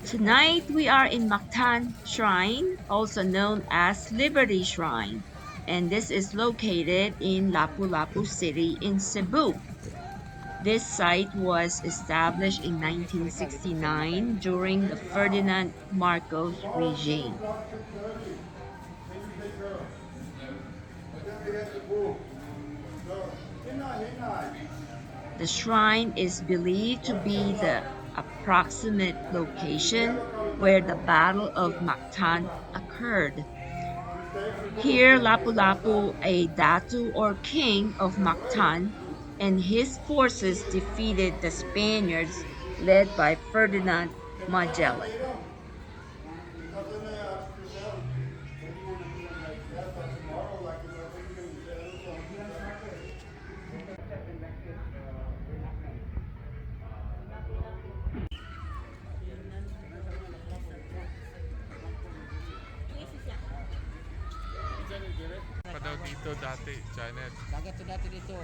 Tonight we are in Mactan Shrine, also known as Liberty Shrine, and this is located in Lapulapu City in Cebu. This site was established in 1969 during the Ferdinand Marcos regime. The shrine is believed to be the approximate location where the Battle of Mactan occurred. Here, Lapu-Lapu, a datu or king of Mactan, and his forces defeated the Spaniards led by Ferdinand Magellan. Pa daw dito dati, Janet. Dagat to dati dito.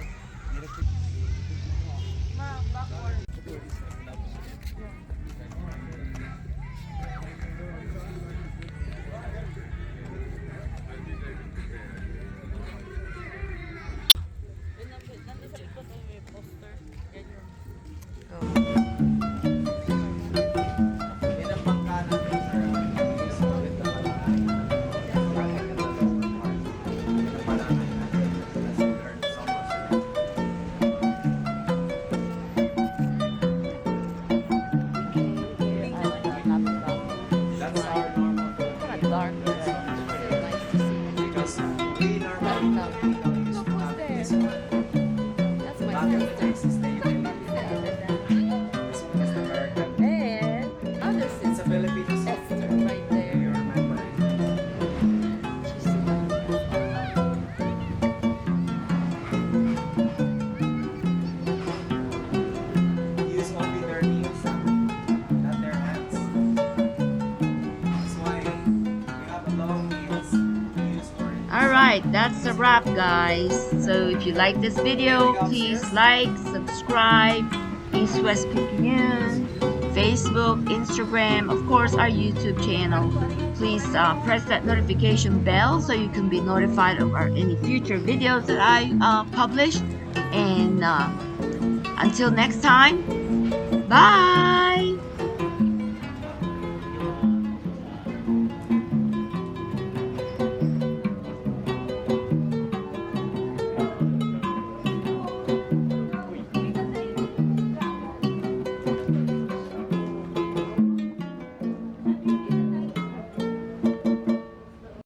Alright, that's a wrap, guys. So if you like this video, please like, subscribe, East West Picayune, Facebook, Instagram, of course our YouTube channel. Please press that notification bell so you can be notified of any future videos that I publish. And until next time, bye!